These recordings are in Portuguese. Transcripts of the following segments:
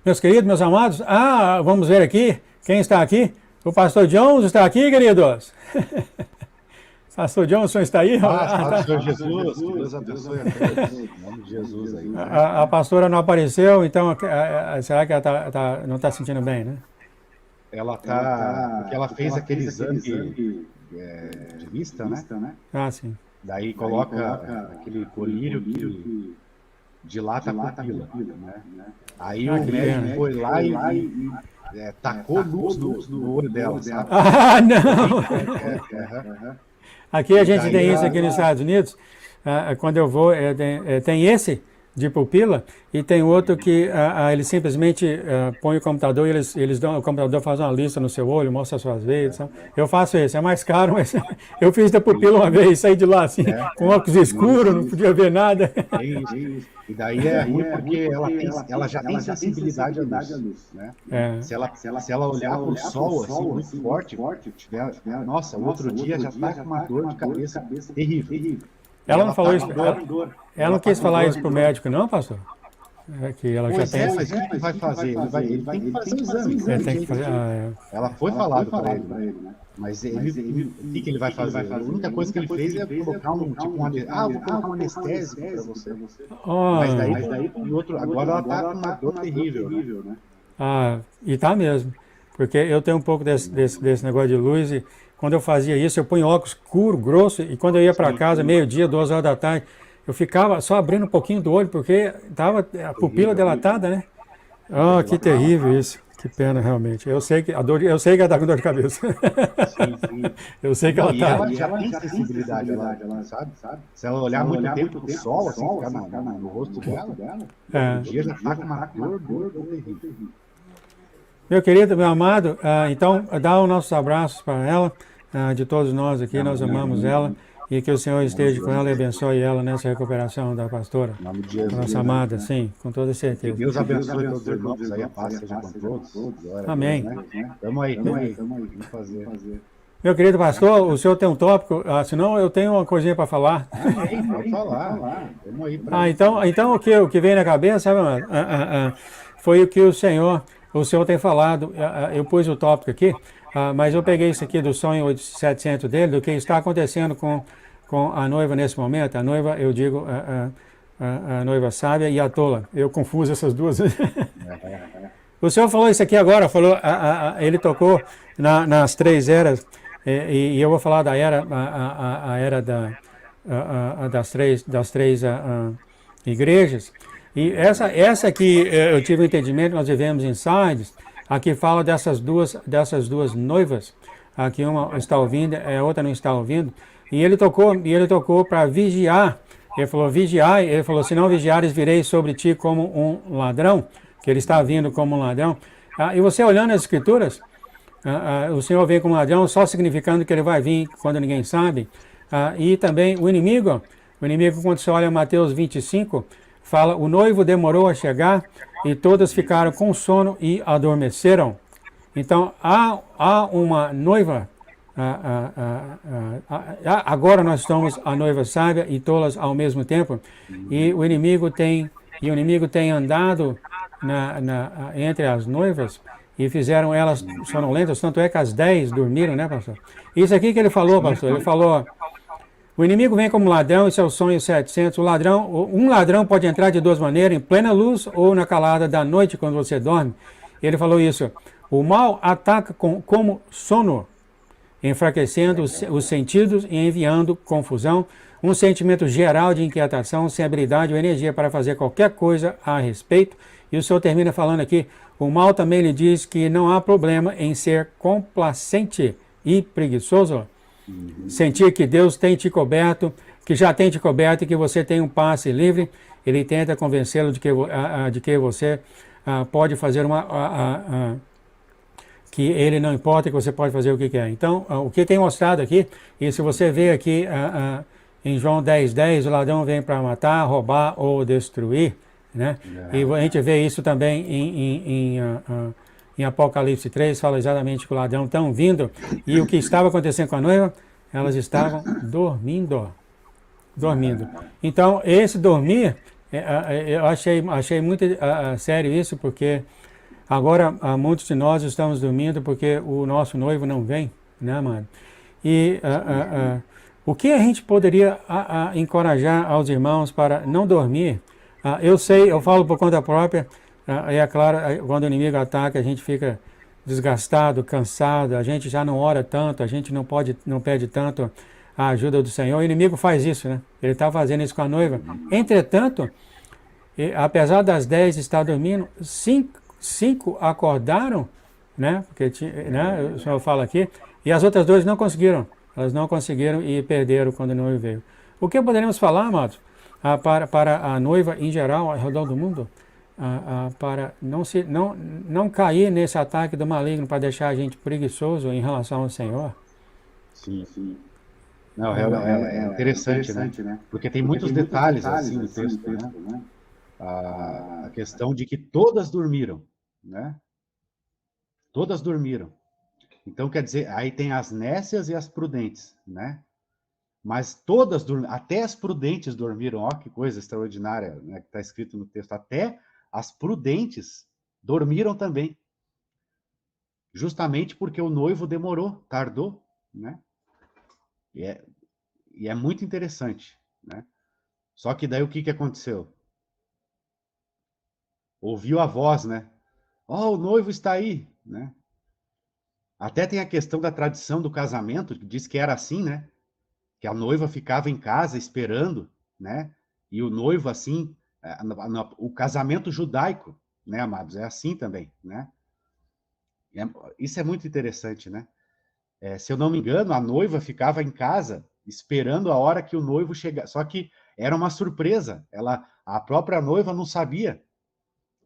Meus queridos, meus amados, vamos ver aqui, quem está aqui? O pastor Jones está aqui, queridos? Pastor Johnson está aí? Paz, Senhor Jesus, que Deus abençoe a todos, em nome de Jesus aí. A pastora não apareceu, então será que ela não está sentindo bem, né? Ela tá, porque ela fez aquele exame de vista, né? Sim. Daí coloca aquele colírio que dilata a pupila, né? Aí o médico foi lá e tacou luz no olho dela, sabe? Não! Aqui a gente tem isso aqui nos Estados Unidos. Quando eu vou, tem esse de pupila e tem outro que eles simplesmente põem o computador e eles dão, o computador faz uma lista no seu olho, mostra as suas veias. Eu faço isso, é mais caro, mas eu fiz da pupila uma vez, saí de lá assim, com óculos escuros, não podia ver nada. É isso. E daí é ruim porque ela já tem sensibilidade à luz, né? Se ela olhar para o sol assim, muito forte, nossa, o outro dia já está com uma dor de cabeça terrível. Ela não falou isso, ela não quis falar isso pro médico, não, pastor? Que ela já tem. Mas o que ele vai fazer? Ele tem que fazer o exame. Ele tem que fazer. Ela foi falado para ele, né? Mas o que ele vai fazer? A única coisa que ele fez é colocar vou colocar um anestésico para você. Mas daí o outro, agora ela está com uma dor terrível, né? E tá mesmo. Porque eu tenho um pouco desse negócio de luz e quando eu fazia isso, eu punho óculos escuro, grosso, e quando eu ia para casa, meio-dia, 2 horas da tarde, eu ficava só abrindo um pouquinho do olho, porque estava a pupila dilatada, né? Que terrível isso. Que pena, realmente. Eu sei que ela está com dor de cabeça. Sim. Eu sei que ela está. Ela já tem sensibilidade, ela sabe? Se ela olhar muito tempo pro sol, assim, ficar no rosto dela, um dia já está com uma dor terrível. Meu querido, meu amado, então dá os nossos abraços para ela, de todos nós aqui, nós amamos ela e que o Senhor esteja com ela e abençoe ela nessa recuperação da pastora. Em nome de Jesus. Nossa amada, sim, com toda certeza. Que Deus abençoe todos os irmãos aí, a paz seja com todos. Amém. Vamos aí, vamos fazer. Meu querido pastor, o senhor tem um tópico, senão eu tenho uma coisinha para falar. Pode falar. Vamos aí. Então o que veio na cabeça, sabe, foi o que o senhor tem falado. Eu pus o tópico aqui, mas eu peguei isso aqui do sonho 700 dele, do que está acontecendo com a noiva nesse momento. A noiva, eu digo, a noiva sábia e a tola. Eu confuso essas duas. O senhor falou isso aqui agora, ele tocou nas 3 eras, e eu vou falar da era, a era das três igrejas. E essa que eu tive o entendimento, nós vivemos em Sardes, aqui fala dessas duas noivas, aqui uma está ouvindo, a outra não está ouvindo, e ele tocou para vigiar. Ele falou, vigiai, ele falou, se não vigiares, virei sobre ti como um ladrão, que ele está vindo como um ladrão. E você olhando as escrituras, o Senhor vem como ladrão, só significando que ele vai vir quando ninguém sabe. E também o inimigo, quando você olha Mateus 25, fala, o noivo demorou a chegar e todas ficaram com sono e adormeceram. Então, há uma noiva, agora nós estamos a noiva sábia e tolas ao mesmo tempo, e o inimigo tem andado entre as noivas e fizeram elas sonolentas, tanto é que as 10 dormiram, né, pastor? Isso aqui que ele falou, pastor, ele falou... O inimigo vem como ladrão, esse é o sonho 700. Um ladrão pode entrar de 2 maneiras, em plena luz ou na calada da noite, quando você dorme. Ele falou isso. O mal ataca como sono, enfraquecendo os sentidos e enviando confusão, um sentimento geral de inquietação, sem habilidade ou energia para fazer qualquer coisa a respeito. E o Senhor termina falando aqui, o mal também lhe diz que não há problema em ser complacente e preguiçoso. Sentir que Deus tem te coberto, que já tem te coberto e que você tem um passe livre, ele tenta convencê-lo de que você pode fazer que ele não importa, que você pode fazer o que quer. Então, o que tem mostrado aqui, e se você vê aqui em João 10:10, o ladrão vem para matar, roubar ou destruir, né? E a gente vê isso também em Apocalipse 3, fala exatamente que o ladrão está vindo, e o que estava acontecendo com a noiva, elas estavam dormindo. Então, esse dormir, eu achei muito sério isso, porque Agora, muitos de nós estamos dormindo porque o nosso noivo não vem, né, mano? E o que a gente poderia encorajar aos irmãos para não dormir? Eu sei, eu falo por conta própria, é claro, quando o inimigo ataca, a gente fica desgastado, cansado, a gente já não ora tanto, a gente não pede tanto a ajuda do Senhor. O inimigo faz isso, né? Ele está fazendo isso com a noiva. Entretanto, apesar das 10 estar dormindo, cinco acordaram, né? Porque né, o senhor fala aqui, e as outras duas não conseguiram. Elas não conseguiram e perderam quando o noivo veio. O que poderíamos falar, amados, para a noiva em geral, ao redor do mundo, para não cair nesse ataque do maligno, para deixar a gente preguiçoso em relação ao Senhor? Sim, sim. Não, é interessante, né? Porque tem muitos detalhes assim no texto, né? A questão de que todas dormiram, né? Todas dormiram. Então, quer dizer, aí tem as nécias e as prudentes, né? Mas todas dormiram, até as prudentes dormiram. Ó, que coisa extraordinária, né, que está escrito no texto. Até as prudentes dormiram também. Justamente porque o noivo demorou, tardou, né? E é muito interessante, né? Só que daí o que aconteceu? Ouviu a voz, né? Ó, o noivo está aí, né? Até tem a questão da tradição do casamento, que diz que era assim, né? Que a noiva ficava em casa esperando, né? E o noivo, assim, o casamento judaico, né, amados? É assim também, né? Isso é muito interessante, né? Se eu não me engano, a noiva ficava em casa esperando a hora que o noivo chegar. Só que era uma surpresa. A própria noiva não sabia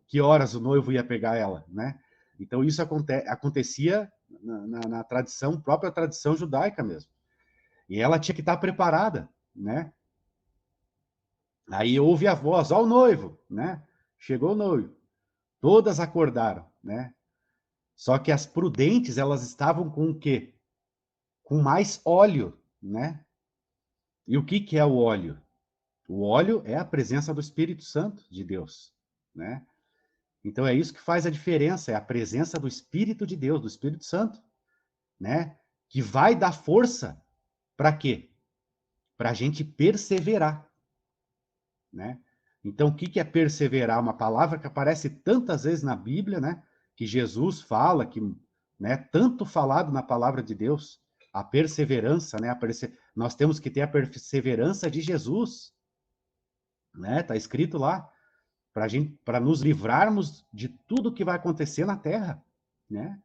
que horas o noivo ia pegar ela, né? Então isso acontecia na tradição, própria tradição judaica mesmo. E ela tinha que estar preparada, né? Aí ouve a voz, ó o noivo, né? Chegou o noivo. Todas acordaram, né? Só que as prudentes, elas estavam com o quê? Com mais óleo, né? E o que é o óleo? O óleo é a presença do Espírito Santo de Deus, né? Então é isso que faz a diferença, é a presença do Espírito de Deus, do Espírito Santo, né? Que vai dar força para quê? Para a gente perseverar, né? Então, o que é perseverar? Uma palavra que aparece tantas vezes na Bíblia, né? Que Jesus fala, que, né? Tanto falado na palavra de Deus, a perseverança, né? Nós temos que ter a perseverança de Jesus, né? Tá escrito lá para nos livrarmos de tudo que vai acontecer na terra, né?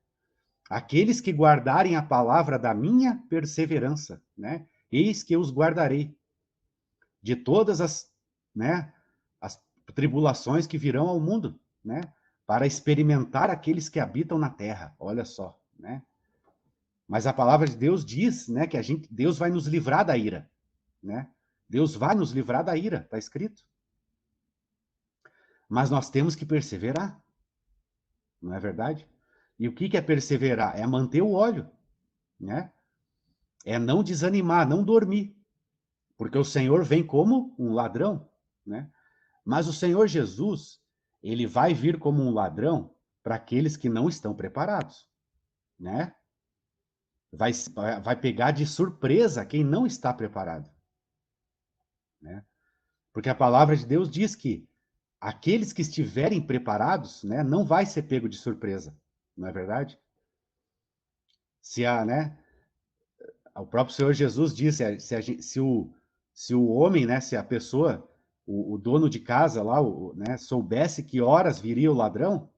Aqueles que guardarem a palavra da minha perseverança, né? Eis que eu os guardarei de todas as, né, as tribulações que virão ao mundo, né? Para experimentar aqueles que habitam na terra. Olha só, né? Mas a palavra de Deus diz, né, que Deus vai nos livrar da ira, né? Deus vai nos livrar da ira, está escrito. Mas nós temos que perseverar, não é verdade? E o que é perseverar? É manter o óleo, né? É não desanimar, não dormir, porque o Senhor vem como um ladrão, né? Mas o Senhor Jesus, ele vai vir como um ladrão para aqueles que não estão preparados, né? Vai pegar de surpresa quem não está preparado, né? Porque a palavra de Deus diz que aqueles que estiverem preparados, né, não vai ser pego de surpresa, não é verdade? Né, o próprio Senhor Jesus disse, se o homem, né, se a pessoa, o dono de casa lá, né, soubesse que horas viria o ladrão,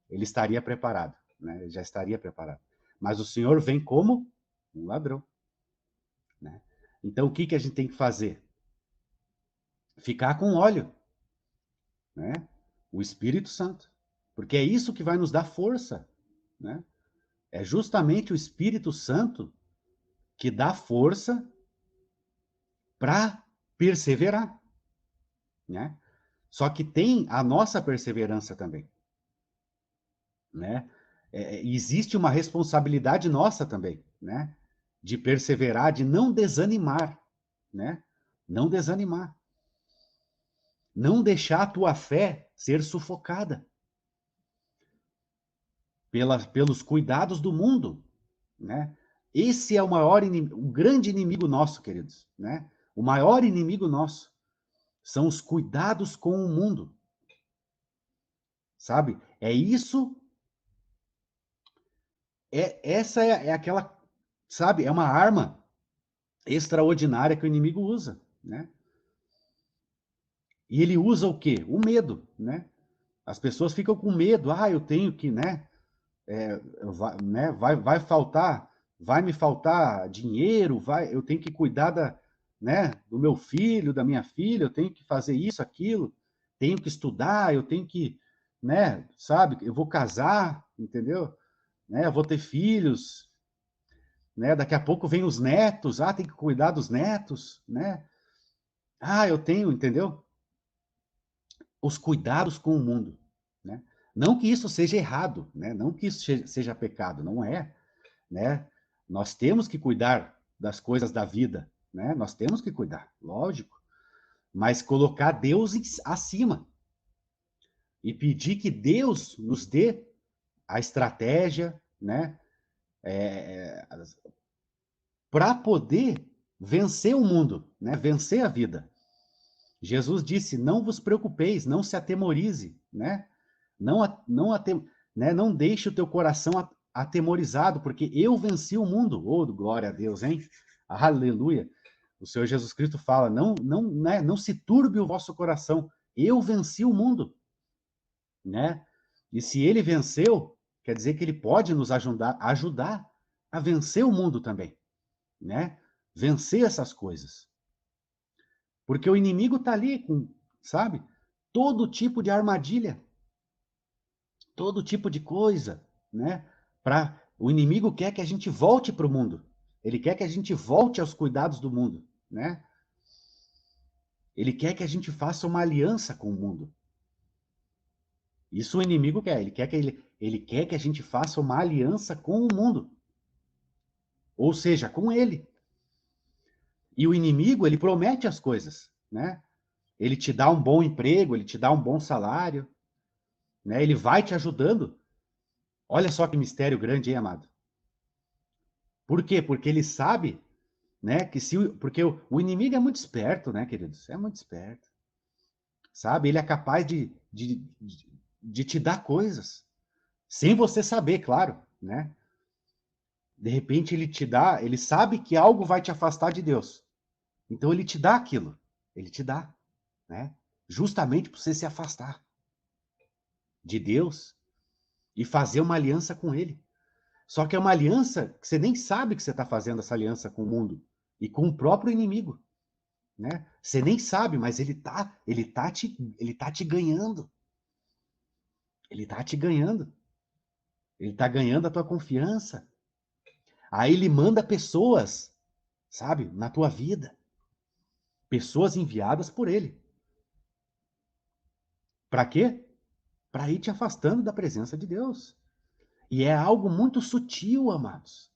ele estaria preparado, né, ele já estaria preparado. Mas o Senhor vem como um ladrão, né? Então, o que a gente tem que fazer? Ficar com óleo, né? O Espírito Santo. Porque é isso que vai nos dar força, né? É justamente o Espírito Santo que dá força para perseverar, né? Só que tem a nossa perseverança também, né? Existe uma responsabilidade nossa também, né? De perseverar, de não desanimar, né? Não desanimar. Não deixar a tua fé ser sufocada. pelos cuidados do mundo, né? Esse é o maior inimigo, o grande inimigo nosso, queridos, né? O maior inimigo nosso são os cuidados com o mundo, sabe? É isso, essa é aquela, sabe? É uma arma extraordinária que o inimigo usa, né? E ele usa o quê? O medo, né? As pessoas ficam com medo. Ah, eu tenho que, né? Vai faltar, vai me faltar dinheiro, eu tenho que cuidar né, do meu filho, da minha filha, eu tenho que fazer isso, aquilo, tenho que estudar, eu tenho que, né, sabe? Eu vou casar, entendeu? Né, eu vou ter filhos, né? Daqui a pouco vem os netos, tem que cuidar dos netos, né? Eu tenho, entendeu? Os cuidados com o mundo, né? Não que isso seja errado, né? Não que isso seja pecado, não é, né? Nós temos que cuidar das coisas da vida, né? Nós temos que cuidar, lógico, mas colocar Deus acima e pedir que Deus nos dê a estratégia, né? Para poder vencer o mundo, né? Vencer a vida. Jesus disse: não vos preocupeis, não se atemorize, né? Não deixe o teu coração atemorizado, porque eu venci o mundo. Oh, glória a Deus, hein? Aleluia. O Senhor Jesus Cristo fala: não se turbe o vosso coração. Eu venci o mundo, né? E se ele venceu, quer dizer que ele pode nos ajudar a vencer o mundo também, né? Vencer essas coisas. Porque o inimigo está ali com, sabe? Todo tipo de armadilha, todo tipo de coisa, né? O inimigo quer que a gente volte para o mundo. Ele quer que a gente volte aos cuidados do mundo, né? Ele quer que a gente faça uma aliança com o mundo. Isso o inimigo quer. Ele quer que a gente faça uma aliança com o mundo. Ou seja, com ele. E o inimigo, ele promete as coisas, né? Ele te dá um bom emprego, ele te dá um bom salário, né? Ele vai te ajudando. Olha só que mistério grande, hein, amado? Por quê? Porque ele sabe, né, porque o inimigo é muito esperto, né, queridos? É muito esperto. Sabe? Ele é capaz de te dar coisas, sem você saber, claro, né? De repente ele te dá, ele sabe que algo vai te afastar de Deus. Então ele te dá aquilo. Ele te dá, né? Justamente para você se afastar de Deus e fazer uma aliança com ele. Só que é uma aliança que você nem sabe que você está fazendo essa aliança com o mundo e com o próprio inimigo, né? Você nem sabe, mas ele tá te ganhando. Ele tá te ganhando. Ele tá ganhando a tua confiança. Aí ele manda pessoas, sabe, na tua vida. Pessoas enviadas por ele. Para quê? Para ir te afastando da presença de Deus. E é algo muito sutil, amados.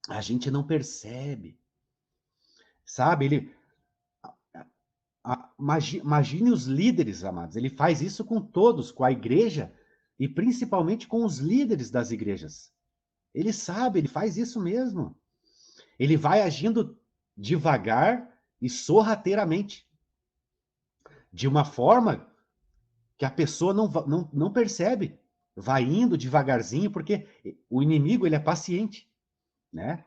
A gente não percebe. Sabe, imagine os líderes, amados. Ele faz isso com todos, com a igreja e principalmente com os líderes das igrejas. Ele sabe, ele faz isso mesmo. Ele vai agindo devagar e sorrateiramente, de uma forma que a pessoa não percebe. Vai indo devagarzinho, porque o inimigo ele é paciente, né?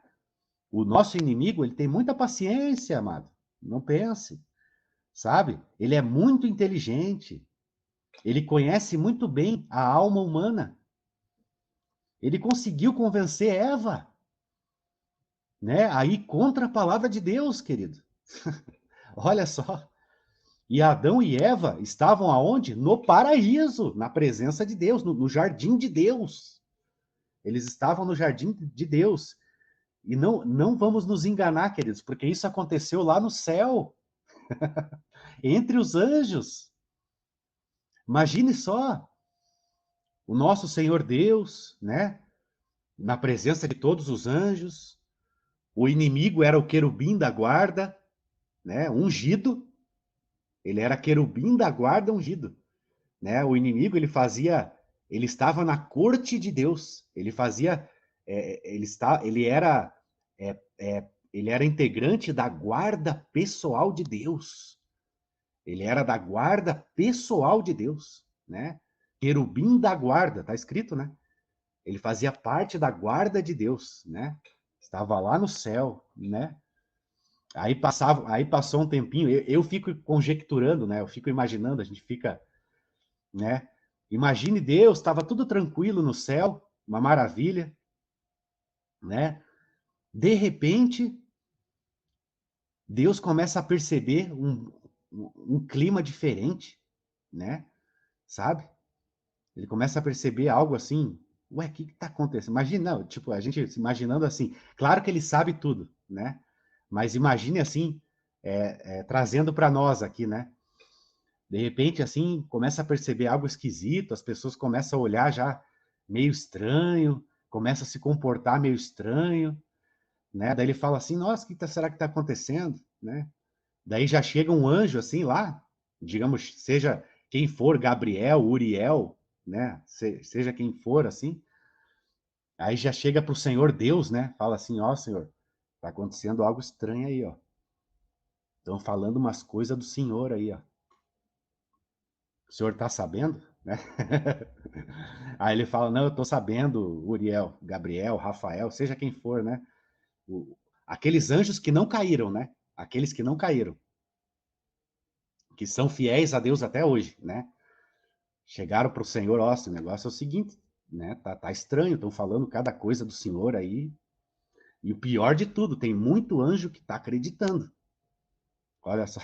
O nosso inimigo ele tem muita paciência, amado. Não pense, sabe? Ele é muito inteligente. Ele conhece muito bem a alma humana. Ele conseguiu convencer Eva, né? Aí contra a palavra de Deus, querido. Olha só. E Adão e Eva estavam aonde? No paraíso, na presença de Deus, no jardim de Deus. Eles estavam no jardim de Deus. E não vamos nos enganar, queridos, porque isso aconteceu lá no céu, entre os anjos. Imagine só, o nosso Senhor Deus, né? Na presença de todos os anjos. O inimigo era o querubim da guarda, né? Ungido. Ele era querubim da guarda ungido, né? O inimigo ele fazia Ele estava na corte de Deus. Ele fazia, ele era integrante da guarda pessoal de Deus. Ele era da guarda pessoal de Deus, né? Querubim da guarda, tá escrito, né? Ele fazia parte da guarda de Deus, né? Estava lá no céu, né? Aí passou um tempinho, eu fico conjecturando, né? Eu fico imaginando, a gente fica, né? Imagine Deus, estava tudo tranquilo no céu, uma maravilha, né? De repente, Deus começa a perceber um clima diferente, né? Sabe? Ele começa a perceber algo assim, ué, o que está acontecendo? Imagina, não, tipo, a gente se imaginando assim, claro que ele sabe tudo, né? Mas imagine assim, trazendo para nós aqui, né? De repente, assim, começa a perceber algo esquisito, as pessoas começam a olhar já meio estranho, começa a se comportar meio estranho, né? Daí ele fala assim, nossa, o que será que está acontecendo, né? Daí já chega um anjo assim lá, digamos, seja quem for, Gabriel, Uriel, né? Seja quem for assim, aí já chega para o Senhor Deus, né? Fala assim, ó, Senhor, tá acontecendo algo estranho aí, ó. Estão falando umas coisas do Senhor aí, ó. O senhor tá sabendo, né? Aí ele fala, não, eu tô sabendo, Uriel, Gabriel, Rafael, seja quem for, né? Aqueles anjos que não caíram, né? Aqueles que não caíram, que são fiéis a Deus até hoje, né? Chegaram para o Senhor, ó, esse negócio é o seguinte, né? Tá estranho, estão falando cada coisa do Senhor aí. E o pior de tudo, tem muito anjo que tá acreditando. Olha só.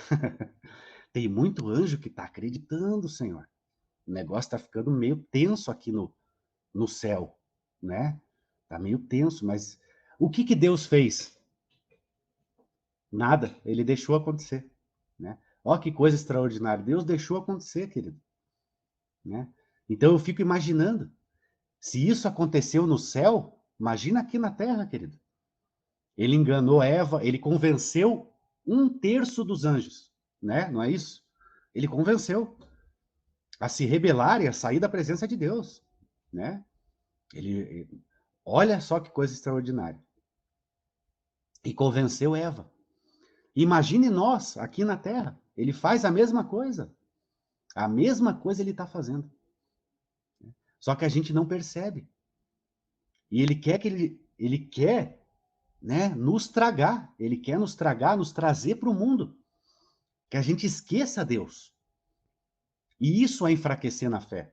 Tem muito anjo que tá acreditando, Senhor. O negócio tá ficando meio tenso aqui no céu, né? Tá meio tenso, mas o que Deus fez? Nada, ele deixou acontecer, né? Ó que coisa extraordinária, Deus deixou acontecer, querido, né? Então eu fico imaginando, se isso aconteceu no céu, imagina aqui na terra, querido. Ele enganou Eva, ele convenceu um terço dos anjos, né? Não é isso? Ele convenceu a se rebelar e a sair da presença de Deus, né? Olha só que coisa extraordinária. E convenceu Eva. Imagine nós aqui na Terra. Ele faz a mesma coisa. A mesma coisa ele está fazendo. Só que a gente não percebe. E ele quer ele quer, né, nos tragar. Ele quer nos tragar, nos trazer para o mundo. Que a gente esqueça Deus. E isso é enfraquecer na fé,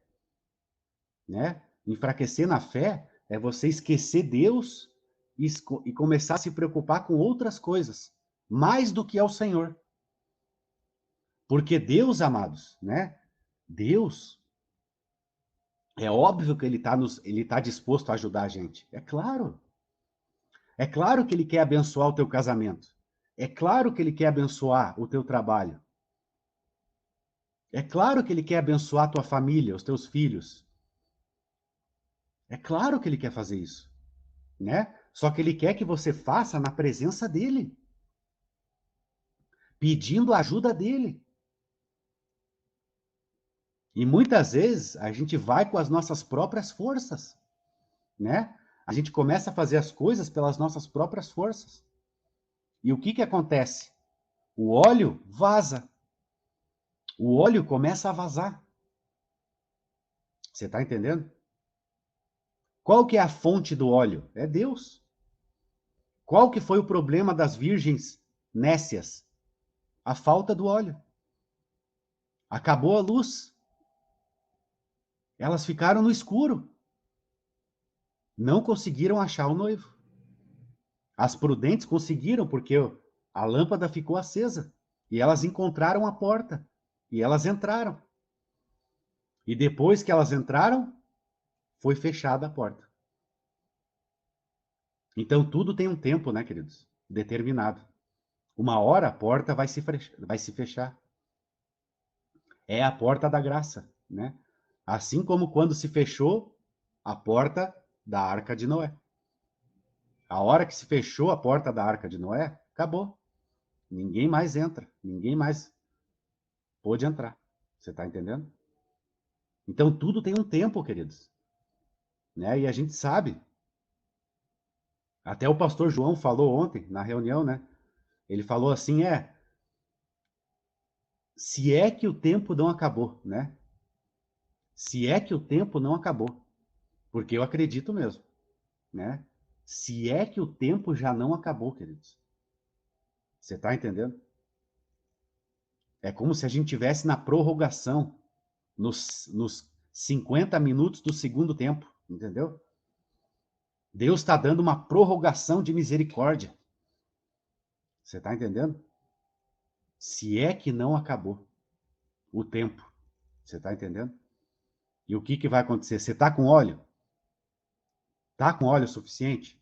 né? Enfraquecer na fé é você esquecer Deus e começar a se preocupar com outras coisas, mais do que ao Senhor. Porque Deus, amados, né? Deus, é óbvio que ele tá disposto a ajudar a gente. É claro. É claro que ele quer abençoar o teu casamento. É claro que ele quer abençoar o teu trabalho. É claro que ele quer abençoar a tua família, os teus filhos. É claro que ele quer fazer isso, né? Só que ele quer que você faça na presença dele, pedindo a ajuda dele. E muitas vezes a gente vai com as nossas próprias forças, né? A gente começa a fazer as coisas pelas nossas próprias forças. E o que acontece? O óleo vaza. O óleo começa a vazar. Você está entendendo? Qual que é a fonte do óleo? É Deus. Qual que foi o problema das virgens nécias? A falta do óleo. Acabou a luz. Elas ficaram no escuro. Não conseguiram achar o noivo. As prudentes conseguiram, porque a lâmpada ficou acesa. E elas encontraram a porta. E elas entraram. E depois que elas entraram, foi fechada a porta. Então tudo tem um tempo, né, queridos? Determinado. Uma hora a porta vai se fechar. É a porta da graça, né? Assim como quando se fechou a porta da Arca de Noé. A hora que se fechou a porta da Arca de Noé, acabou. Ninguém mais entra, ninguém mais pôde entrar. Você está entendendo? Então, tudo tem um tempo, queridos. Né? E a gente sabe. Até o pastor João falou ontem, na reunião, né? Ele falou assim, se é que o tempo não acabou, né? Se é que o tempo não acabou. Porque eu acredito mesmo, né? Se é que o tempo já não acabou, queridos. Você está entendendo? É como se a gente tivesse na prorrogação, nos 50 minutos do segundo tempo, entendeu? Deus está dando uma prorrogação de misericórdia. Você está entendendo? Se é que não acabou o tempo. Você está entendendo? E o que vai acontecer? Você está com óleo? Está com óleo suficiente?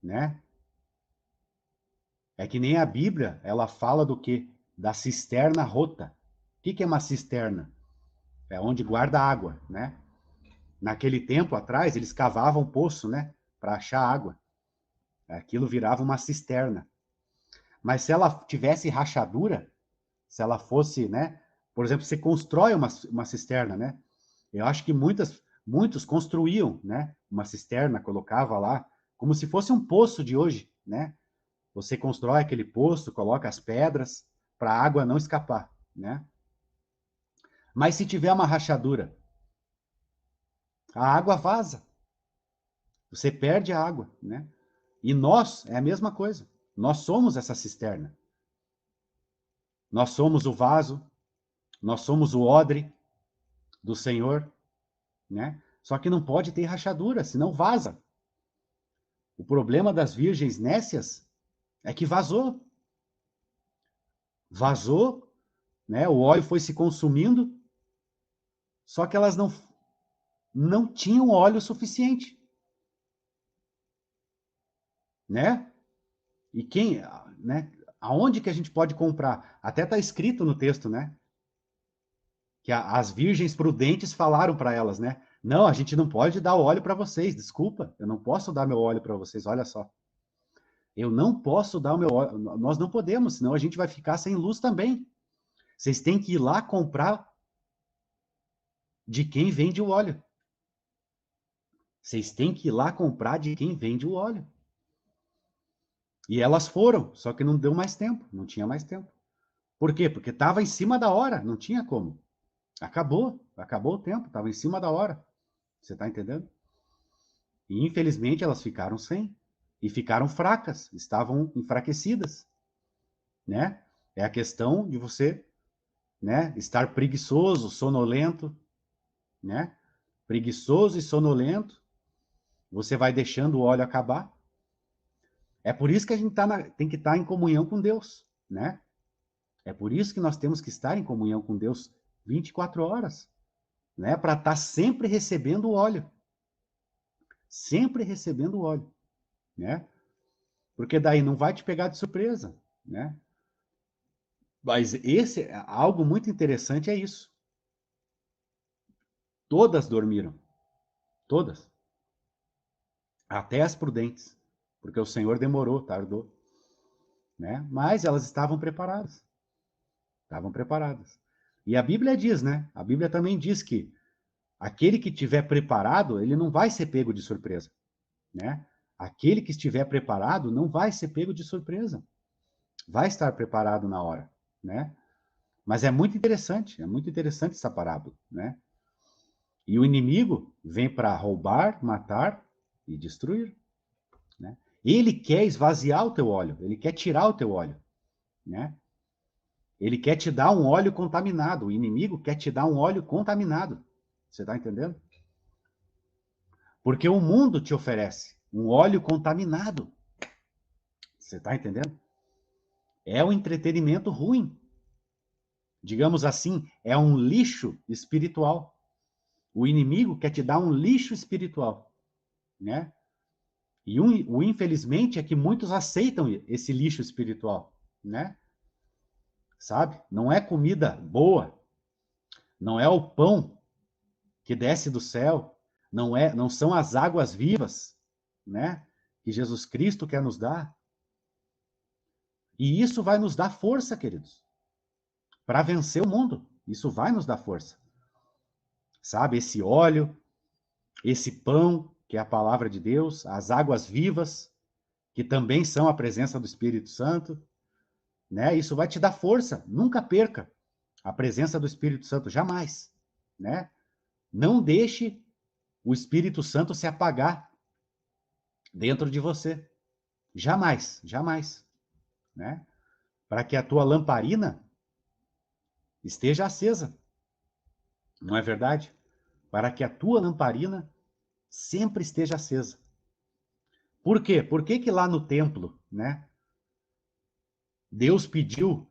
Né? É que nem a Bíblia, ela fala do quê? Da cisterna rota. O que é uma cisterna? É onde guarda água, né? Naquele tempo atrás, eles cavavam poço, né? Para achar água. Aquilo virava uma cisterna. Mas se ela tivesse rachadura, se ela fosse, né? Por exemplo, você constrói uma cisterna, né? Eu acho que muitos construíam, né? Uma cisterna, colocava lá, como se fosse um poço de hoje, né? Você constrói aquele poço, coloca as pedras para a água não escapar, né? Mas se tiver uma rachadura, a água vaza. Você perde a água, né? E nós, é a mesma coisa. Nós somos essa cisterna. Nós somos o vaso, nós somos o odre do Senhor, né? Só que não pode ter rachadura, senão vaza. O problema das virgens nécias é que vazou. Vazou, né? O óleo foi se consumindo, só que elas não tinham óleo suficiente, né? E né? Aonde que a gente pode comprar? Até está escrito no texto, né? Que as virgens prudentes falaram para elas, né? Não, a gente não pode dar o óleo para vocês, desculpa, eu não posso dar meu óleo para vocês, olha só. Eu não posso dar o meu óleo, nós não podemos, senão a gente vai ficar sem luz também. Vocês têm que ir lá comprar de quem vende o óleo. Vocês têm que ir lá comprar de quem vende o óleo. E elas foram, só que não deu mais tempo, não tinha mais tempo. Por quê? Porque estava em cima da hora, não tinha como. Acabou o tempo, estava em cima da hora. Você está entendendo? E infelizmente elas ficaram sem. E ficaram fracas, estavam enfraquecidas. Né? É a questão de você, né, estar preguiçoso, sonolento, né? Preguiçoso e sonolento, você vai deixando o óleo acabar. É por isso que a gente tem que estar em comunhão com Deus, né? É por isso que nós temos que estar em comunhão com Deus 24 horas, né? Para estar sempre recebendo o óleo. Sempre recebendo o óleo, né? Porque daí não vai te pegar de surpresa, né? Mas algo muito interessante é isso. Todas dormiram. Todas. Até as prudentes. Porque o Senhor demorou, tardou. Né? Mas elas estavam preparadas. Estavam preparadas. E a Bíblia diz, né? A Bíblia também diz que aquele que estiver preparado, ele não vai ser pego de surpresa. Né? Aquele que estiver preparado não vai ser pego de surpresa. Vai estar preparado na hora. Né? Mas é muito interessante essa parábola. Né? E o inimigo vem para roubar, matar e destruir. Né? Ele quer esvaziar o teu óleo, ele quer tirar o teu óleo. Né? Ele quer te dar um óleo contaminado. O inimigo quer te dar um óleo contaminado. Você está entendendo? Porque o mundo te oferece um óleo contaminado. Você está entendendo? É um entretenimento ruim. Digamos assim, é um lixo espiritual. O inimigo quer te dar um lixo espiritual, né? E o infelizmente é que muitos aceitam esse lixo espiritual, né? Sabe? Não é comida boa, não é o pão que desce do céu, não são as águas vivas, né? Que Jesus Cristo quer nos dar. E isso vai nos dar força, queridos, para vencer o mundo. Isso vai nos dar força. sabe? Esse óleo, esse pão, que é a palavra de Deus, as águas vivas, que também são a presença do Espírito Santo, né? Isso vai te dar força. Nunca perca a presença do Espírito Santo, jamais, né? Não deixe o Espírito Santo se apagar dentro de você. Jamais, jamais, né? Para que a tua lamparina esteja acesa. Não é verdade? Para que a tua lamparina sempre esteja acesa. Por quê? Por que que lá no templo, né, Deus pediu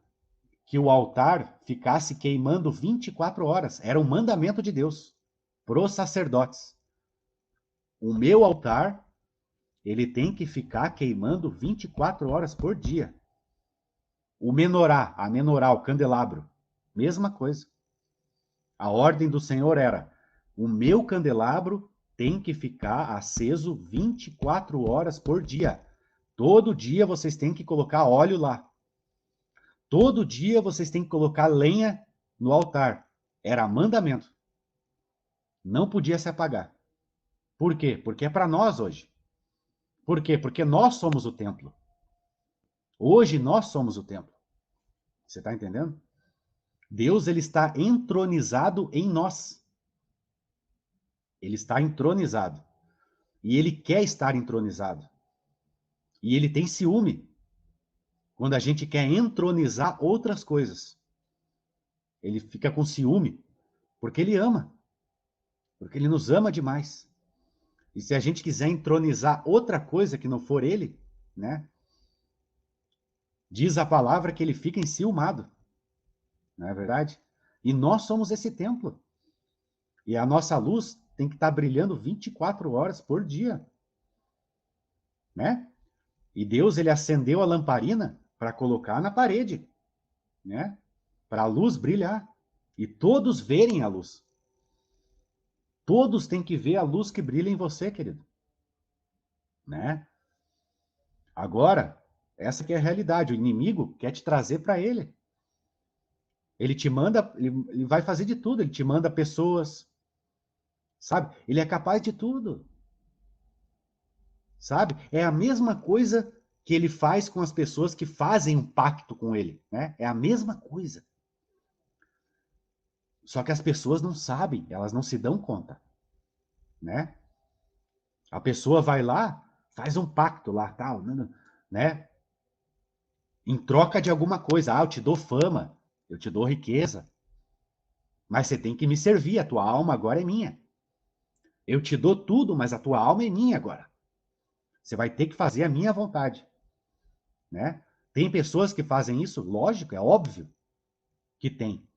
que o altar ficasse queimando 24 horas? Era um mandamento de Deus para os sacerdotes. O meu altar, ele tem que ficar queimando 24 horas por dia. O menorá, a menorá, o candelabro, mesma coisa. A ordem do Senhor era: o meu candelabro tem que ficar aceso 24 horas por dia. Todo dia vocês têm que colocar óleo lá. Todo dia vocês têm que colocar lenha no altar. Era mandamento. Não podia se apagar. Por quê? Porque é para nós hoje. Por quê? Porque nós somos o templo. Hoje nós somos o templo. Você está entendendo? Deus, ele está entronizado em nós. Ele está entronizado. E ele quer estar entronizado. E ele tem ciúme quando a gente quer entronizar outras coisas. Ele fica com ciúme porque ele ama. Porque ele nos ama demais. E se a gente quiser entronizar outra coisa que não for ele, né? Diz a palavra que ele fica enciumado. Não é verdade? E nós somos esse templo. E a nossa luz tem que estar brilhando 24 horas por dia. Né? E Deus, ele acendeu a lamparina para colocar na parede, né? Para a luz brilhar. E todos verem a luz. Todos têm que ver a luz que brilha em você, querido. Né? Agora, essa que é a realidade. O inimigo quer te trazer para ele. Ele te manda, ele vai fazer de tudo. Ele te manda pessoas, sabe? Ele é capaz de tudo. Sabe? É a mesma coisa que ele faz com as pessoas que fazem um pacto com ele, né? É a mesma coisa. Só que as pessoas não sabem, elas não se dão conta, né? A pessoa vai lá, faz um pacto lá, tal, né? Em troca de alguma coisa. Ah, eu te dou fama, eu te dou riqueza, mas você tem que me servir, a tua alma agora é minha. Eu te dou tudo, mas a tua alma é minha agora. Você vai ter que fazer a minha vontade, né? Tem pessoas que fazem isso, lógico, é óbvio que tem.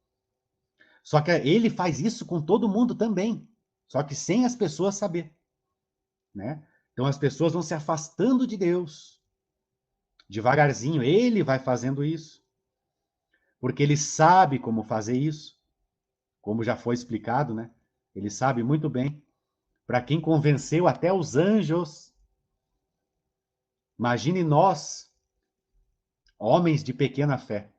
Só que ele faz isso com todo mundo também, só que sem as pessoas saber, né? Então as pessoas vão se afastando de Deus. Devagarzinho, ele vai fazendo isso. Porque ele sabe como fazer isso, como já foi explicado, né? Ele sabe muito bem. Para quem convenceu até os anjos. Imagine nós, homens de pequena fé,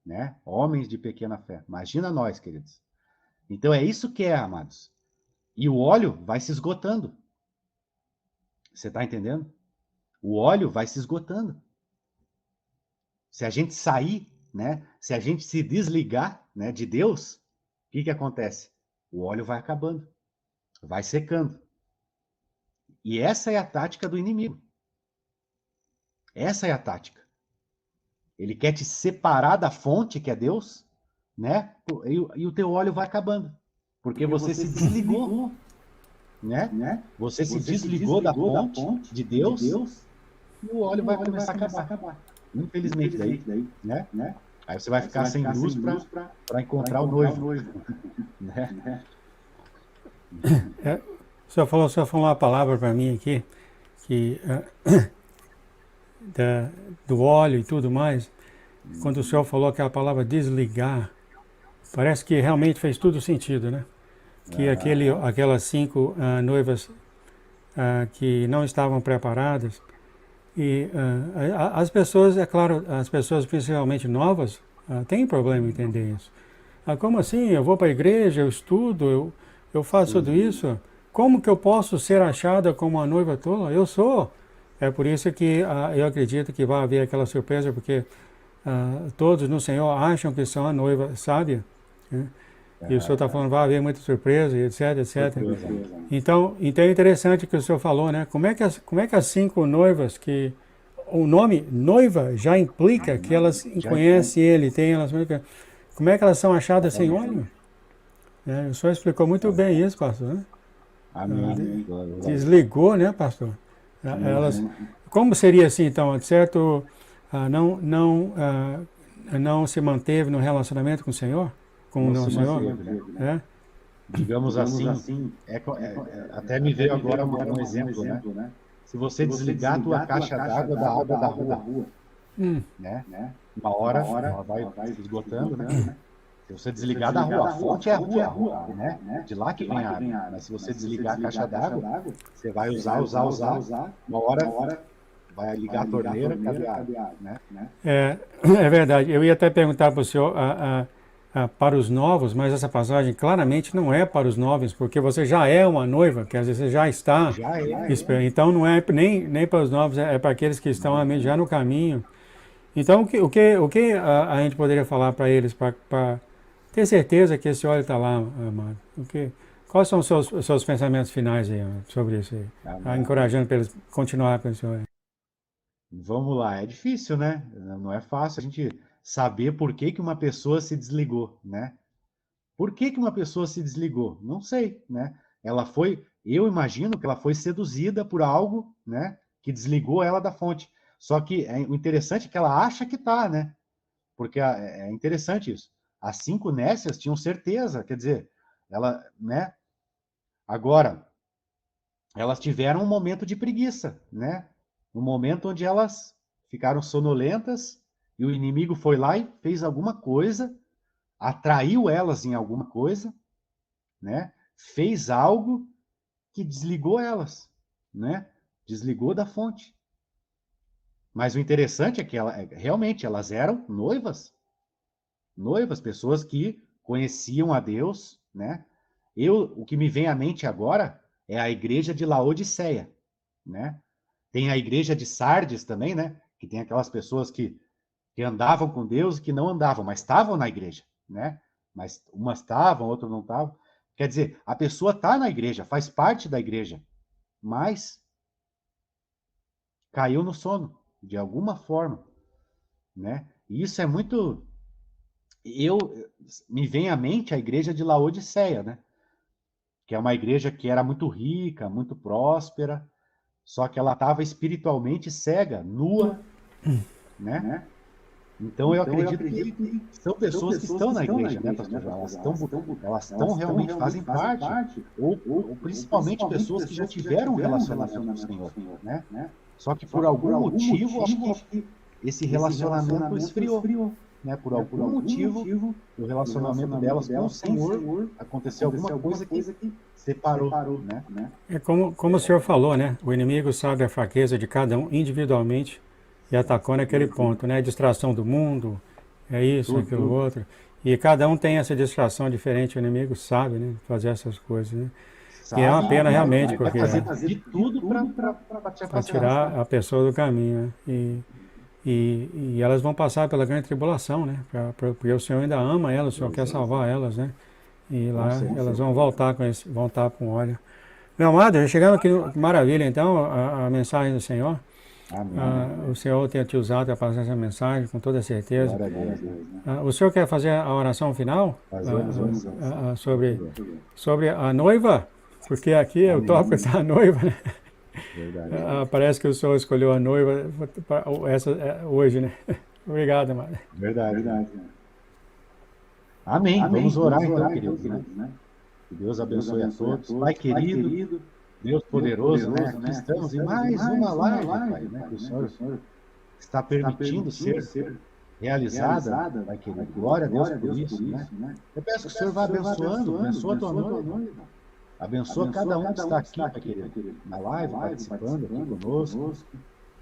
né? Homens de pequena fé. Imagina nós, queridos. Então é isso que é, amados. E o óleo vai se esgotando. Você está entendendo? O óleo vai se esgotando. Se a gente sair, né? Se a gente se desligar, né, de Deus, o que que acontece? O óleo vai acabando, vai secando. E essa é a tática do inimigo. Essa é a tática. Ele quer te separar da fonte, que é Deus, né? E o teu óleo vai acabando. Porque você se desligou, né? Você se desligou da fonte de Deus, e o óleo vai começar a acabar. Infelizmente, daí, né? Aí você vai ficar sem luz para encontrar o noivo. Né? O senhor falou uma palavra para mim aqui, que do óleo e tudo mais. Quando o senhor falou aquela palavra desligar, parece que realmente fez tudo sentido, né? Que aquelas 5 noivas que não estavam preparadas, e as pessoas, é claro, as pessoas principalmente novas, têm problema em entender isso. Ah, como assim? Eu vou para a igreja, eu estudo, eu faço tudo isso. Como que eu posso ser achada como uma noiva tola? Eu sou. É por isso que eu acredito que vai haver aquela surpresa, porque todos no Senhor acham que são a noiva sábia, né? E o senhor está falando, vai haver muita surpresa, etc, etc. Surpresa. Então é interessante o que o senhor falou, né? Como é que as 5 noivas que... O nome noiva já implica que elas conhecem ele, tem elas... Como é que elas são achadas sem óleo? O senhor explicou muito bem isso, pastor, né? Amém. Desligou, né, pastor? Elas, como seria assim, então? Certo, não se manteve no relacionamento com o Senhor? Com o Senhor? É? Digamos assim, até me veio agora um exemplo, né? Se você desligar a tua caixa d'água da água da rua, né? Uma hora ela vai se esgotando, né? Se você desligar da rua, a fonte é a rua, né? De lá que vem a água. Mas se você desligar a caixa d'água, você vai usar. Uma hora vai ligar a torneira, cadê a água, né? É verdade. Eu ia até perguntar para o senhor para os novos, mas essa passagem claramente não é para os novos, porque você já é uma noiva, quer dizer, você já está. Então não é nem para os novos, é para aqueles que estão já no caminho. Então o que a gente poderia falar para eles para ter certeza que esse óleo está lá, amado? Quais são os seus pensamentos finais aí, sobre isso aí? Encorajando para eles continuar com esse óleo. Vamos lá, é difícil, né? Não é fácil a gente saber por que que uma pessoa se desligou, né? Por que que uma pessoa se desligou? Não sei, né? Eu imagino que ela foi seduzida por algo, né? Que desligou ela da fonte. Só que o interessante é que ela acha que tá, né? Porque é interessante isso. As 5 nécias tinham certeza, quer dizer, né? Agora, elas tiveram um momento de preguiça, né? Um momento onde elas ficaram sonolentas e o inimigo foi lá e fez alguma coisa, atraiu elas em alguma coisa, né? Fez algo que desligou elas, né? Desligou da fonte. Mas o interessante é que realmente elas eram noivas, pessoas que conheciam a Deus, né? O que me vem à mente agora é a igreja de Laodiceia, né? Tem a igreja de Sardes também, né? Que tem aquelas pessoas que andavam com Deus e que não andavam, mas estavam na igreja, né? Mas umas estavam, outras não estavam. Quer dizer, a pessoa está na igreja, faz parte da igreja, mas caiu no sono, de alguma forma, né? E isso é muito... Me vem à mente a igreja de Laodiceia, né? Que é uma igreja que era muito rica, muito próspera, só que ela estava espiritualmente cega, nua, né? Então eu acredito que são pessoas que estão na igreja, né, pastor? Elas estão realmente, fazem parte, ou principalmente pessoas que já tiveram um relacionamento com o Senhor, né? Só que por algum motivo, acho que esse relacionamento esfriou, né? Por algum motivo, o relacionamento delas com o Senhor aconteceu alguma coisa que separou, né? É como o senhor falou, né? O inimigo sabe a fraqueza de cada um individualmente e atacou naquele ponto, né? Distração do mundo, é isso, aquilo outro. E cada um tem essa distração diferente, o inimigo sabe, né? Fazer essas coisas, né? E é uma pena realmente, porque fazer de tudo para tirar a pessoa do caminho, né? E elas vão passar pela grande tribulação, né? Porque o Senhor ainda ama elas, o Senhor quer salvar elas, né? E lá elas vão voltar com óleo. Meu amado, chegando aqui, maravilha, então, a mensagem do Senhor. O Senhor tem te usado para passar essa mensagem com toda certeza. O Senhor quer fazer a oração final sobre a noiva? Porque aqui é o tópico da noiva, né? Parece que o Senhor escolheu a noiva hoje, né? Obrigado, amado. Verdade. Amém. Vamos orar então, queridos, né? Que Deus abençoe a todos. Pai querido, Deus poderoso, né? Aqui estamos em mais uma live, Pai, né? Que o Senhor está permitindo ser realizada, Pai querido. Glória a Deus por isso, né? Eu peço que o Senhor vá abençoando, abençoa a tua noiva. Abençoa cada um que está aqui, Pai querido, na live, participando aqui conosco.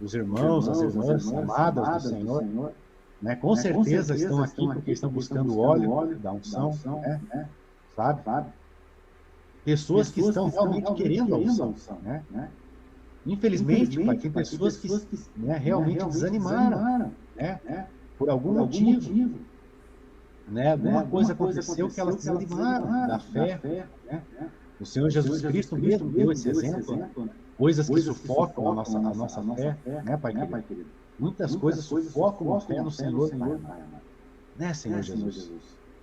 Os irmãos, as irmãs amadas do Senhor. né? Com certeza estão aqui porque estão buscando óleo da unção, né? Sabe? Pessoas que estão realmente querendo a unção, né? Infelizmente, Pai, tem pessoas que né, realmente desanimaram, né? Por algum motivo, né? Alguma coisa aconteceu que elas desanimaram da fé, né? O Senhor Jesus Cristo mesmo deu esse exemplo, né? Coisas que sufocam a nossa fé, né, Pai querido? Muitas coisas sufocam a fé no Senhor, Pai, né, Senhor Jesus?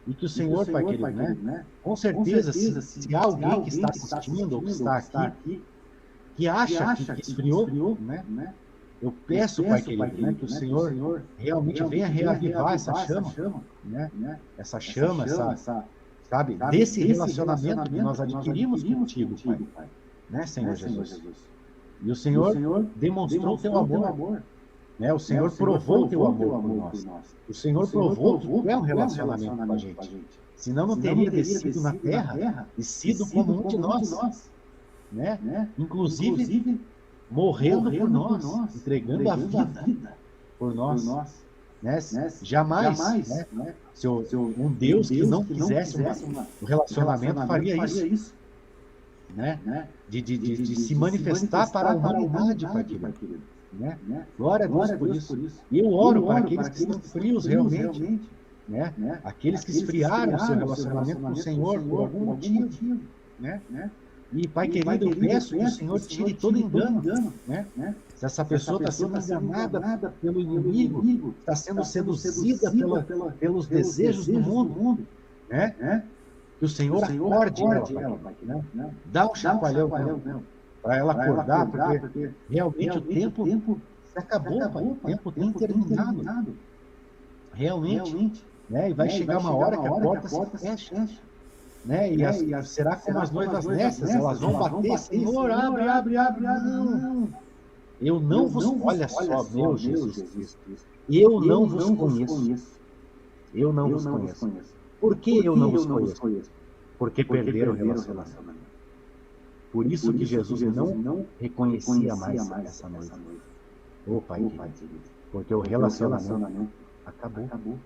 E que o Senhor, Pai querido, né? Com certeza, se há alguém que está assistindo ou que está aqui, que acha que esfriou, né? Eu peço, Pai querido, né, que o Senhor realmente venha reavivar essa chama, né? Essa chama, sabe, desse relacionamento que nós adquirimos contigo, Pai, né, Senhor Jesus? E o Senhor demonstrou o teu amor, né? O Senhor provou o teu amor por nós. O Senhor provou que é um relacionamento com a gente. Senão não teria descido na terra e sido como um de nós, né? Inclusive morrendo por nós, entregando a vida por nós, né? Jamais, né? Se um Deus que não quisesse um relacionamento faria isso, né? De se manifestar para a humanidade, Pai querido, né? Glória a Deus por isso. E eu oro para aqueles que estão frios realmente, né? Aqueles que esfriaram o seu relacionamento com o Senhor por algum motivo, né? E, Pai querido, eu peço que o Senhor tire todo engano, né? Se essa pessoa está sendo enganada pelo inimigo, está sendo seduzida pelos desejos do mundo, né? Que o Senhor acorde ela, Pai, né? Dá um chacoalhão para ela acordar, porque realmente o tempo se acabou, Pai. O tempo tem terminado. Realmente, né? E vai chegar uma hora que a porta se fecha. Né? E será como as noivas nessas, elas vão bater, Senhor, abre, não. Eu não vos, olha só, meu Jesus Cristo, eu não vos conheço. Eu não vos conheço. Por que eu não vos conheço? Porque perderam o relacionamento. Por isso que Jesus não reconhecia mais essa noiva. Ô Pai querido, porque o relacionamento acabou.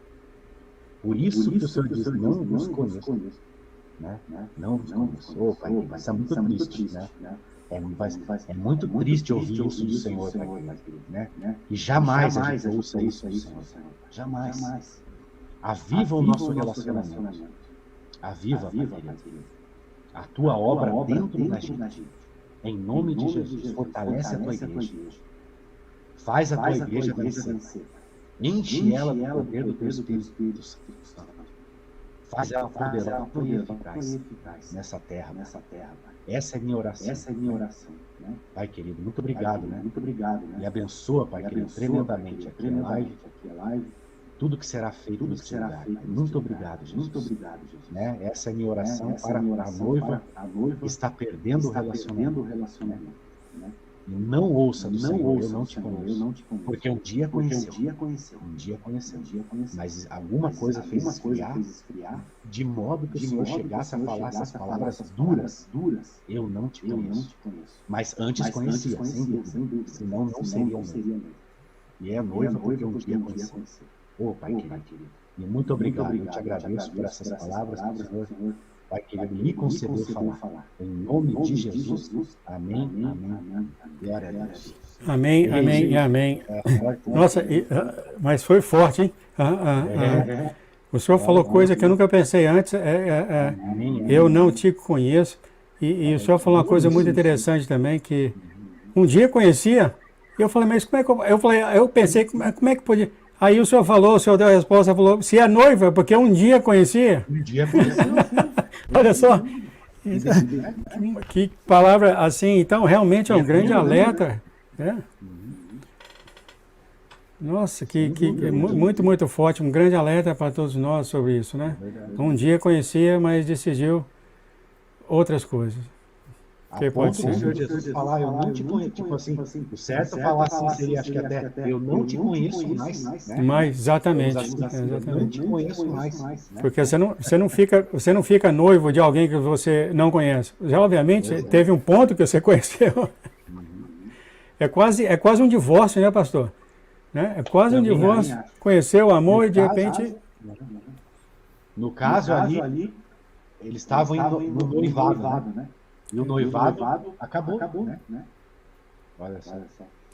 Por isso que o Senhor diz, não vos conheço. Né? Não vos conheço. Ô Pai querido, isso é muito triste, né? É muito triste ouvir isso do Senhor, Pai querido, né? E jamais a gente ouça isso do Senhor. Jamais. Aviva o nosso relacionamento. Aviva, Pai querido, a tua obra dentro da gente. Em nome de Jesus, fortalece a tua igreja. Faz a tua igreja vencer. Enche ela do poder do teu Espírito Santo. Faz ela poderosa e eficaz nessa terra. Essa é minha oração. Né? Pai querido, muito obrigado, né? E abençoa, Pai querido, tremendamente aqui a live. Tudo que será feito nesse lugar. Muito obrigado, Jesus. Né? Essa é a minha oração para a noiva que está perdendo o relacionamento. Né? E não ouça do Senhor, eu não te conheço. Porque um dia conheceu. Mas alguma coisa fez esfriar, de modo que o Senhor chegasse a falar essas palavras duras. Eu não te conheço. Mas antes conhecia, sem dúvida. Senão não seria noiva. E é noiva porque um dia conheceu. Ô Pai querido, e muito obrigado. Eu te agradeço por essas palavras que o Senhor, Pai querido, me concedeu falar. Em nome de Jesus. Amém. Glória a Deus. Amém. Nossa, mas foi forte, hein? O senhor falou coisa que eu nunca pensei antes. Eu não te conheço. E o senhor falou uma coisa muito interessante também, que um dia conhecia, e eu falei, mas como é que eu pensei, como é que podia... Aí o senhor deu a resposta, falou, se é noiva, porque um dia conhecia. Olha só. Que palavra assim, então realmente é um grande alerta. Né? Nossa, muito forte, um grande alerta para todos nós sobre isso, né? Um dia conhecia, mas decidiu outras coisas. Que pode ser. O Senhor Jesus falar, eu não te conheço, tipo assim, o certo falar assim seria, acho que até, eu não te conheço mais, né? Mas, exatamente. Eu não te conheço mais. Né? Porque você não fica noivo de alguém que você não conhece. Já, obviamente, teve um ponto que você conheceu. É quase um divórcio, né, pastor? né? É quase um Também divórcio. acho. Conheceu o amor No e de caso, repente... no caso ali, eles estavam no noivado, né? E o noivado acabou, né? Olha só.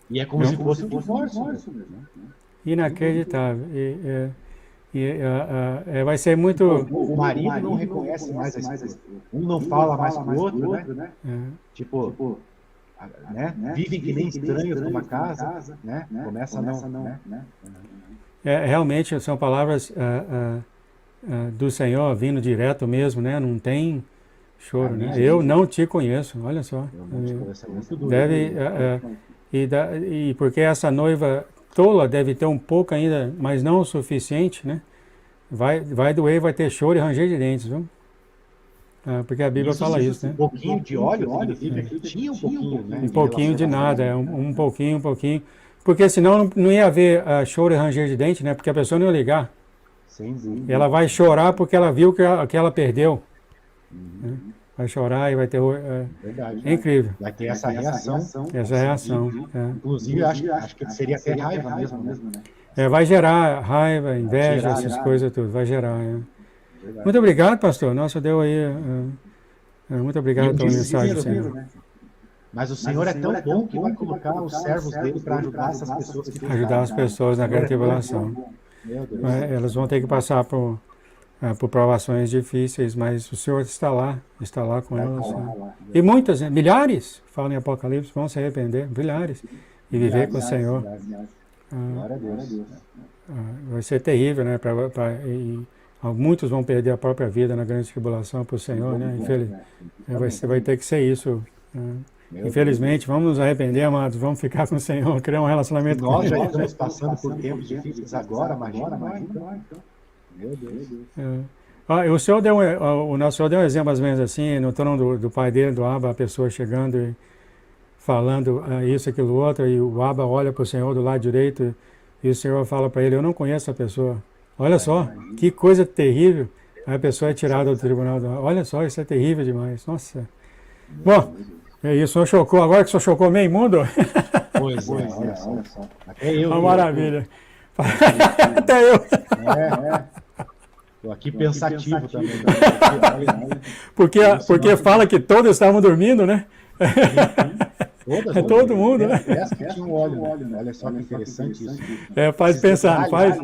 E é como se fosse um divórcio mesmo, né? Inacreditável. Vai ser muito... O marido não reconhece mais a esposa. Um não fala mais com o outro, né? Tipo, né? Vivem que nem estranhos numa casa, né? Começa a não, né? Realmente são palavras do Senhor vindo direto mesmo, né? Não tem choro, né? Eu não te conheço, olha só. Deve, e porque essa noiva tola deve ter um pouco ainda, mas não o suficiente, né? Vai doer, vai ter choro e ranger de dentes, viu? Porque a Bíblia fala isso, né? Um pouquinho de óleo significa que tinha um pouquinho, né? Um pouquinho de nada, um pouquinho. Porque senão não ia haver choro e ranger de dente, né? Porque a pessoa não ia ligar. Sem dúvida. Ela vai chorar porque ela viu que ela perdeu. Né? Vai chorar e vai ter... Verdade. É incrível. Vai ter essa reação. Essa reação. Inclusive, acho que seria até raiva mesmo, né? Vai gerar raiva, inveja, essas coisas tudo. Vai gerar. Muito obrigado, pastor. Nossa, deu aí... muito obrigado pela mensagem, Senhor. Né? Mas o Senhor é tão bom que vai colocar os servos dele para ajudar essas pessoas. Ajudar as pessoas na grande tribulação. Elas vão ter que passar por provações difíceis, mas o Senhor está lá com elas. E muitas, milhares, falam em Apocalipse, vão se arrepender, milhares, e viver com o Senhor. Glória a Deus. Vai ser terrível, né? Muitos vão perder a própria vida na grande tribulação para o Senhor, né? Vai ter que ser isso. Infelizmente, vamos nos arrepender, amados, vamos ficar com o Senhor, criar um relacionamento com Ele. Nós já estamos passando por tempos difíceis agora, imagina. Meu Deus. O nosso Senhor deu um exemplo, às vezes, assim, no trono do pai dele, do Abba, a pessoa chegando e falando isso, aquilo, outro, e o Abba olha para o Senhor do lado direito e o Senhor fala para ele, eu não conheço a pessoa. Olha só, que coisa terrível. Aí a pessoa é tirada do tribunal. Olha só, isso é terrível demais. Nossa. Bom, é isso. O senhor chocou, agora que o senhor chocou meio mundo? Pois é, olha só. Até eu. Uma maravilha. Até eu. Estou aqui pensativo também. Porque fala que todos estavam dormindo, né? Todo mundo, né? Essa que tinha um óleo. Olha só que interessante isso. Faz pensar, não faz?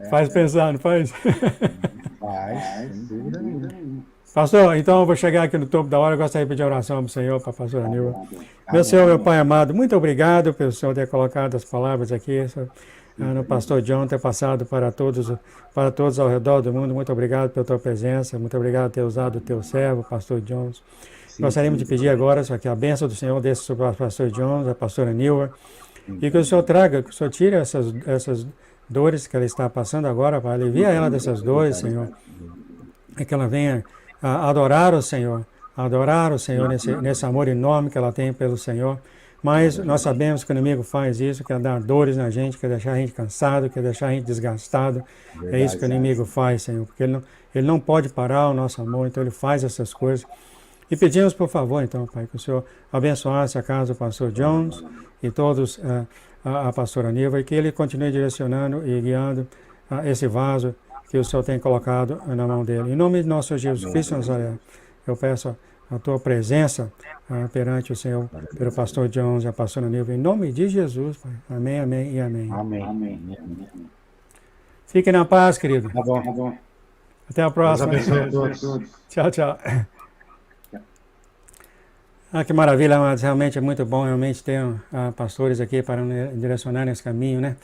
Faz pensar, não faz? Faz, sem dúvida nenhuma. Pastor, então eu vou chegar aqui no topo da hora, eu gostaria de pedir oração para o Senhor, para a pastora Nilva. Meu Senhor, meu Pai amado, muito obrigado pelo Senhor ter colocado as palavras aqui, no pastor John ter passado para todos ao redor do mundo. Muito obrigado pela tua presença, muito obrigado por ter usado o teu servo, pastor Jones. Gostaríamos de pedir agora só que a bênção do Senhor desça sobre o pastor Jones, a pastora Nilva, e que o Senhor traga, que o Senhor tire essas dores que ela está passando agora, para aliviar ela dessas dores, Senhor, e que ela venha adorar o Senhor nesse amor enorme que ela tem pelo Senhor. Mas nós sabemos que o inimigo faz isso, quer dar dores na gente, quer deixar a gente cansado, quer deixar a gente desgastado. É isso que o inimigo faz, Senhor, porque ele não pode parar o nosso amor, então ele faz essas coisas. E pedimos, por favor, então, Pai, que o Senhor abençoasse a casa do pastor Jones e todos, a pastora Nilva, e que ele continue direcionando e guiando esse vaso que o Senhor tem colocado na mão dele. Em nome de nosso Jesus Cristo Nazaré, eu peço a tua presença perante o Senhor, pelo pastor Jones e a pastora Nilva, em nome de Jesus, Pai. Amém, amém e amém. Amém. Fiquem na paz, querido. Tá bom. Até a próxima. Deus abençoe a todos. Tchau. Que maravilha, mas realmente é muito bom ter pastores aqui para direcionar nesse caminho, né?